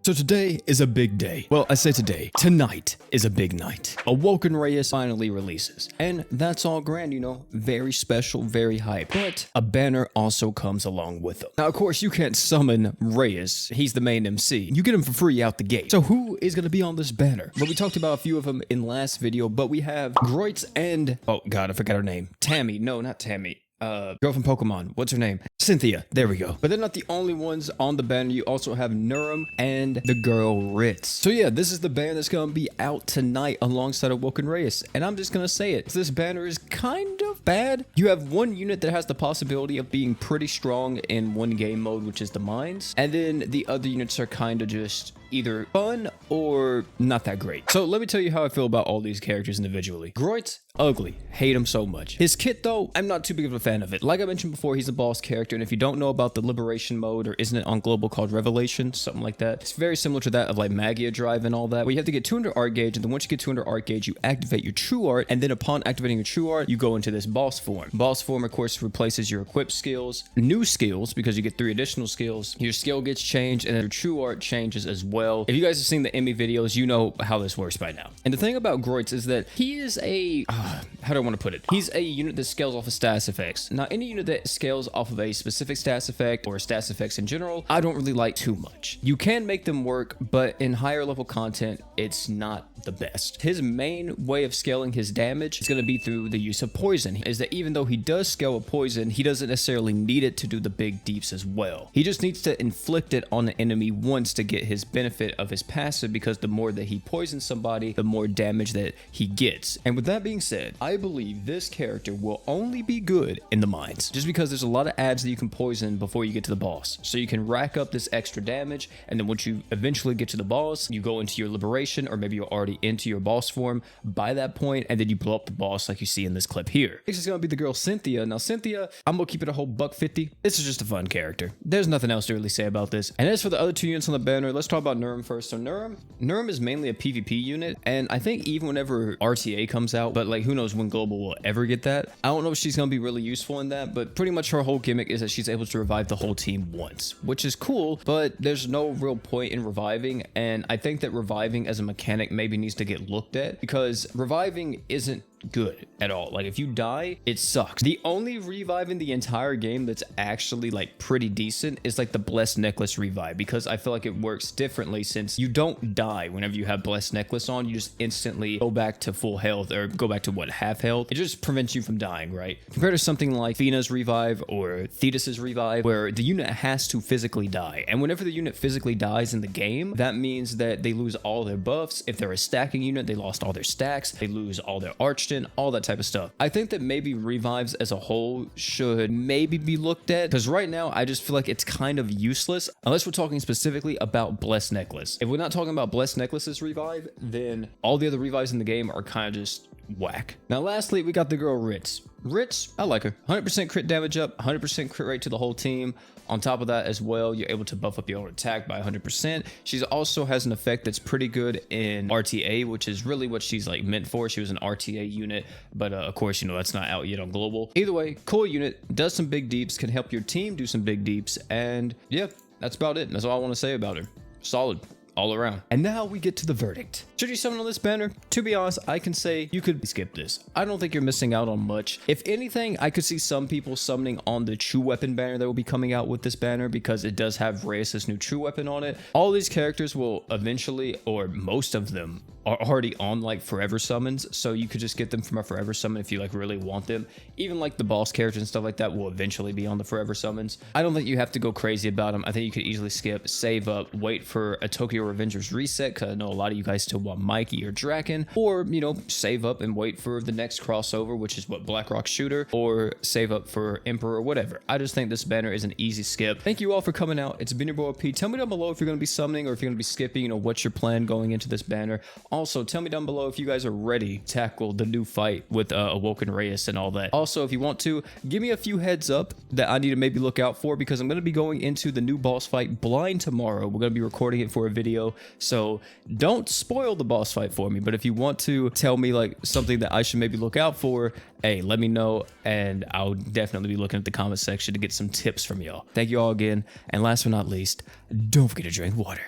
So today is a big day. Well, I say today. Tonight is a big night. Awoken Reyes finally releases. And that's all grand, you know. Very special, very hype. But a banner also comes along with them. Now, of course, you can't summon Reyes. He's the main MC. You get him for free out the gate. So who is going to be on this banner? Well, we talked about a few of them in last video, but we have Groitz and... oh, God, I forgot her name. Tammy. No, not Tammy. Girl from Pokemon. What's her name? Cynthia. There we go. But they're not the only ones on the banner. You also have Nurum and the girl Ritz. So yeah, this is the banner that's going to be out tonight alongside Awoken Reyes. And I'm just going to say it. This banner is kind of bad. You have one unit that has the possibility of being pretty strong in one game mode, which is the mines. And then the other units are kind of just either fun or not that great. So let me tell you how I feel about all these characters individually. Groitz, ugly. Hate him so much. His kit though, I'm not too big of a fan of it. Like I mentioned before, he's a boss character, and if you don't know about the Liberation mode, or isn't it on global called Revelation, something like that, it's very similar to that of like Magia Drive and all that, where you have to get 200 art gauge, and then once you get 200 art gauge, you activate your true art, and then upon activating your true art, you go into this boss form. Boss form, of course, replaces your equipped skills, new skills, because you get 3 additional skills. Your skill gets changed, and then your true art changes as well. If you guys have seen the Emmy videos, you know how this works by now. And the thing about Groitz is that he is a... how do I want to put it? He's a unit that scales off of status effects. Now, any unit that scales off of a specific status effect or status effects in general, I don't really like too much. You can make them work, but in higher level content, it's not the best. His main way of scaling his damage is going to be through the use of poison. Is that even though he does scale with poison, he doesn't necessarily need it to do the big deeps as well. He just needs to inflict it on the enemy once to get his benefit of his passive, because the more that he poisons somebody, the more damage that he gets. And with that being said, I believe this character will only be good in the mines, just because there's a lot of ads that you can poison before you get to the boss. So you can rack up this extra damage, and then once you eventually get to the boss, you go into your liberation, or maybe you're already into your boss form by that point, and then you blow up the boss like you see in this clip here. Next is going to be the girl Cynthia. Now Cynthia, I'm going to keep it a whole $150. This is just a fun character. There's nothing else to really say about this. And as for the other 2 units on the banner, let's talk about Nurum first. So Nurum is mainly a PvP unit, and I think even whenever RTA comes out, but like who knows when global will ever get that. I don't know if she's going to be really useful in that, but pretty much her whole gimmick is that she's able to revive the whole team once, which is cool, but there's no real point in reviving. And I think that reviving as a mechanic maybe needs to get looked at, because reviving isn't good at all. Like if you die, it sucks. The only revive in the entire game that's actually like pretty decent is like the Blessed Necklace revive, because I feel like it works differently, since you don't die whenever you have Blessed Necklace on. You just instantly go back to full health, or go back to what, half health. It just prevents you from dying, right? Compared to something like Fina's revive or Thetis's revive, where the unit has to physically die, and whenever the unit physically dies in the game, that means that they lose all their buffs. If they're a stacking unit, they lost all their stacks, they lose all their arch, all that type of stuff. I think that maybe revives as a whole should maybe be looked at, because right now I just feel like it's kind of useless unless we're talking specifically about Blessed Necklace. If we're not talking about Blessed Necklace's revive, then all the other revives in the game are kind of just whack. Now lastly, we got the girl Ritz. Ritz, I like her. 100% crit damage up, 100% crit rate to the whole team. On top of that as well, you're able to buff up your own attack by 100%. She also has an effect that's pretty good in RTA, which is really what she's like meant for. She was an RTA unit, but of course, you know, that's not out yet on global. Either way, cool unit, does some big deeps, can help your team do some big deeps, and yeah, that's about it. That's all I want to say about her. Solid all around. And now we get to the verdict. Should you summon on this banner? To be honest, I can say you could skip this. I don't think you're missing out on much. If anything, I could see some people summoning on the true weapon banner that will be coming out with this banner, because it does have Reyes' new true weapon on it. All these characters will eventually, or most of them, are already on like forever summons, so you could just get them from a forever summon if you like really want them. Even like the boss characters and stuff like that will eventually be on the forever summons. I don't think you have to go crazy about them. I think you could easily skip, save up, wait for a Tokyo Revengers reset, because I know a lot of you guys still want Mikey or Draken, or you know, save up and wait for the next crossover, which is what, Blackrock Shooter, or save up for Emperor or whatever. I just think this banner is an easy skip. Thank you all for coming out. It's been your boy P. Tell me down below if you're going to be summoning or if you're going to be skipping, you know, what's your plan going into this banner. Also, tell me down below if you guys are ready to tackle the new fight with Awoken Reyes and all that. Also, if you want to, give me a few heads up that I need to maybe look out for, because I'm going to be going into the new boss fight blind tomorrow. We're going to be recording it for a video, so don't spoil the boss fight for me. But if you want to tell me like something that I should maybe look out for, hey, let me know, and I'll definitely be looking at the comment section to get some tips from y'all. Thank you all again, and last but not least, don't forget to drink water.